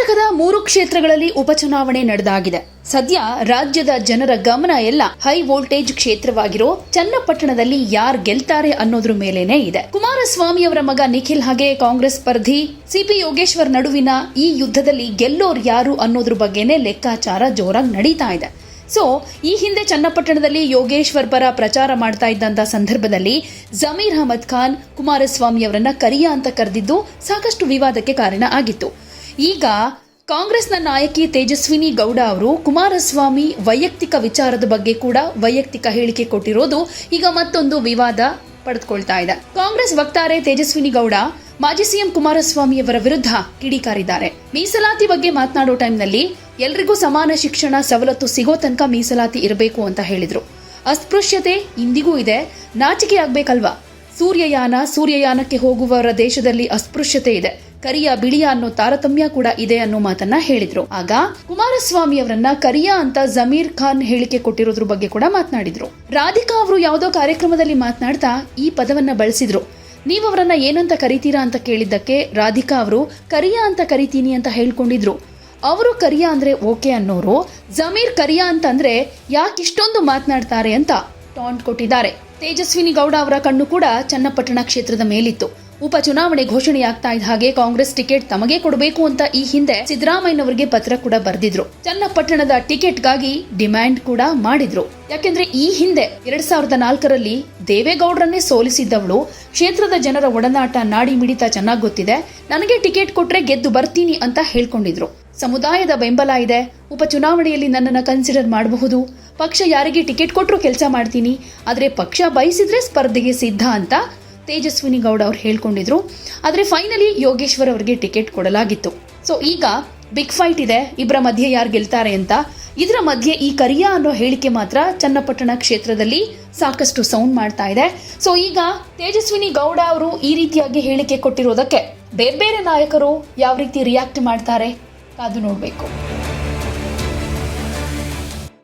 ಕರ್ನಾಟಕದ 3 ಕ್ಷೇತ್ರಗಳಲ್ಲಿ ಉಪಚುನಾವಣೆ ನಡೆದಾಗಿದೆ. ಸದ್ಯ ರಾಜ್ಯದ ಜನರ ಗಮನ ಎಲ್ಲ ಹೈ ವೋಲ್ಟೇಜ್ ಕ್ಷೇತ್ರವಾಗಿರೋ ಚನ್ನಪಟ್ಟಣದಲ್ಲಿ ಯಾರು ಗೆಲ್ತಾರೆ ಅನ್ನೋದ್ರ ಮೇಲೇನೆ ಇದೆ. ಕುಮಾರಸ್ವಾಮಿ ಅವರ ಮಗ ನಿಖಿಲ್ ಹಾಗೆ ಕಾಂಗ್ರೆಸ್ ಸ್ಪರ್ಧಿ ಸಿಪಿ ಯೋಗೇಶ್ವರ್ ನಡುವಿನ ಈ ಯುದ್ಧದಲ್ಲಿ ಗೆಲ್ಲೋರು ಯಾರು ಅನ್ನೋದ್ರ ಬಗ್ಗೆನೇ ಲೆಕ್ಕಾಚಾರ ಜೋರಾಗಿ ನಡೀತಾ ಇದೆ. ಈ ಹಿಂದೆ ಚನ್ನಪಟ್ಟಣದಲ್ಲಿ ಯೋಗೇಶ್ವರ್ ಪರ ಪ್ರಚಾರ ಮಾಡ್ತಾ ಇದ್ದಂತ ಸಂದರ್ಭದಲ್ಲಿ ಜಮೀರ್ ಅಹಮದ್ ಖಾನ್ ಕುಮಾರಸ್ವಾಮಿ ಅವರನ್ನ ಕರಿಯ ಅಂತ ಕರೆದಿದ್ದು ಸಾಕಷ್ಟು ವಿವಾದಕ್ಕೆ ಕಾರಣ ಆಗಿತ್ತು. ಈಗ ಕಾಂಗ್ರೆಸ್ನ ನಾಯಕಿ ತೇಜಸ್ವಿನಿ ಗೌಡ ಅವರು ಕುಮಾರಸ್ವಾಮಿ ವೈಯಕ್ತಿಕ ವಿಚಾರದ ಬಗ್ಗೆ ಕೂಡ ವೈಯಕ್ತಿಕ ಹೇಳಿಕೆ ಕೊಟ್ಟಿರೋದು ಈಗ ಮತ್ತೊಂದು ವಿವಾದ ಪಡೆದುಕೊಳ್ತಾ ಇದೆ. ಕಾಂಗ್ರೆಸ್ ವಕ್ತಾರೆ ತೇಜಸ್ವಿನಿ ಗೌಡ ಮಾಜಿ ಸಿಎಂ ಕುಮಾರಸ್ವಾಮಿ ಅವರ ವಿರುದ್ಧ ಕಿಡಿಕಾರಿದ್ದಾರೆ. ಮೀಸಲಾತಿ ಬಗ್ಗೆ ಮಾತನಾಡೋ ಟೈಮ್ನಲ್ಲಿ ಎಲ್ರಿಗೂ ಸಮಾನ ಶಿಕ್ಷಣ ಸವಲತ್ತು ಸಿಗೋ ತನಕ ಮೀಸಲಾತಿ ಇರಬೇಕು ಅಂತ ಹೇಳಿದ್ರು. ಅಸ್ಪೃಶ್ಯತೆ ಇಂದಿಗೂ ಇದೆ, ನಾಚಿಕೆ ಆಗ್ಬೇಕಲ್ವಾ? ಸೂರ್ಯಯಾನಕ್ಕೆ ಹೋಗುವವರ ದೇಶದಲ್ಲಿ ಅಸ್ಪೃಶ್ಯತೆ ಇದೆ, ಕರಿಯ ಬಿಳಿಯ ಅನ್ನೋ ತಾರತಮ್ಯ ಕೂಡ ಇದೆ ಅನ್ನೋ ಮಾತನ್ನ ಹೇಳಿದ್ರು. ಆಗ ಕುಮಾರಸ್ವಾಮಿ ಅವರನ್ನ ಕರಿಯ ಅಂತ ಜಮೀರ್ ಖಾನ್ ಹೇಳಿಕೆ ಕೊಟ್ಟಿರೋದ್ರ ಬಗ್ಗೆ ಕೂಡ ಮಾತನಾಡಿದ್ರು. ರಾಧಿಕಾ ಅವರು ಯಾವುದೋ ಕಾರ್ಯಕ್ರಮದಲ್ಲಿ ಮಾತನಾಡ್ತಾ ಈ ಪದವನ್ನ ಬಳಸಿದ್ರು. ನೀವು ಅವರನ್ನ ಏನಂತ ಕರಿತೀರಾ ಅಂತ ಕೇಳಿದ್ದಕ್ಕೆ ರಾಧಿಕಾ ಅವರು ಕರಿಯ ಅಂತ ಕರಿತೀನಿ ಅಂತ ಹೇಳ್ಕೊಂಡಿದ್ರು. ಅವರು ಕರಿಯ ಅಂದ್ರೆ ಓಕೆ ಅನ್ನೋರು ಜಮೀರ್ ಕರಿಯ ಅಂತಂದ್ರೆ ಯಾಕಿಷ್ಟೊಂದು ಮಾತನಾಡ್ತಾರೆ ಅಂತ ಟಾಂಟ್ ಕೊಟ್ಟಿದ್ದಾರೆ. ತೇಜಸ್ವಿನಿ ಗೌಡ ಅವರ ಕಣ್ಣು ಕೂಡ ಚನ್ನಪಟ್ಟಣ ಕ್ಷೇತ್ರದ ಮೇಲಿತ್ತು. ಉಪಚುನಾವಣೆ ಘೋಷಣೆಯಾಗ್ತಾ ಇದ್ದ ಹಾಗೆ ಕಾಂಗ್ರೆಸ್ ಟಿಕೆಟ್ ತಮಗೆ ಕೊಡಬೇಕು ಅಂತ ಈ ಹಿಂದೆ ಸಿದ್ದರಾಮಯ್ಯನವರಿಗೆ ಪತ್ರ ಕೂಡ ಬರೆದಿದ್ರು. ಚನ್ನಪಟ್ಟಣದ ಟಿಕೆಟ್ಗಾಗಿ ಡಿಮ್ಯಾಂಡ್ ಕೂಡ ಮಾಡಿದ್ರು. ಯಾಕೆಂದ್ರೆ ಈ ಹಿಂದೆ 2004ರಲ್ಲಿ ದೇವೇಗೌಡರನ್ನೇ ಸೋಲಿಸಿದ್ದವಳು, ಕ್ಷೇತ್ರದ ಜನರ ಒಡನಾಟ ನಾಡಿ ಮಿಡಿತ ಚೆನ್ನಾಗಿ ಗೊತ್ತಿದೆ, ನನಗೆ ಟಿಕೆಟ್ ಕೊಟ್ರೆ ಗೆದ್ದು ಬರ್ತೀನಿ ಅಂತ ಹೇಳ್ಕೊಂಡಿದ್ರು. ಸಮುದಾಯದ ಬೆಂಬಲ ಇದೆ, ಉಪಚುನಾವಣೆಯಲ್ಲಿ ನನ್ನನ್ನು ಕನ್ಸಿಡರ್ ಮಾಡಬಹುದು, ಪಕ್ಷ ಯಾರಿಗೆ ಟಿಕೆಟ್ ಕೊಟ್ಟರು ಕೆಲಸ ಮಾಡ್ತೀನಿ, ಆದ್ರೆ ಪಕ್ಷ ಬಯಸಿದ್ರೆ ಸ್ಪರ್ಧೆಗೆ ಸಿದ್ಧ ಅಂತ ತೇಜಸ್ವಿನಿ ಗೌಡ ಅವ್ರು ಹೇಳ್ಕೊಂಡಿದ್ರು. ಆದ್ರೆ ಫೈನಲಿ ಯೋಗೇಶ್ವರ್ ಅವರಿಗೆ ಟಿಕೆಟ್ ಕೊಡಲಾಗಿತ್ತು. ಈಗ ಬಿಗ್ ಫೈಟ್ ಇದೆ, ಇಬ್ಬರ ಮಧ್ಯೆ ಯಾರು ಗೆಲ್ತಾರೆ ಅಂತ. ಇದರ ಮಧ್ಯೆ ಈ ಕರಿಯಾ ಅನ್ನೋ ಹೇಳಿಕೆ ಮಾತ್ರ ಚನ್ನಪಟ್ಟಣ ಕ್ಷೇತ್ರದಲ್ಲಿ ಸಾಕಷ್ಟು ಸೌಂಡ್ ಮಾಡ್ತಾ ಇದೆ. ಈಗ ತೇಜಸ್ವಿನಿ ಗೌಡ ಅವರು ಈ ರೀತಿಯಾಗಿ ಹೇಳಿಕೆ ಕೊಟ್ಟಿರೋದಕ್ಕೆ ಬೇರೆ ಬೇರೆ ನಾಯಕರು ಯಾವ ರೀತಿ ರಿಯಾಕ್ಟ್ ಮಾಡ್ತಾರೆ ಕಾದು ನೋಡಬೇಕು.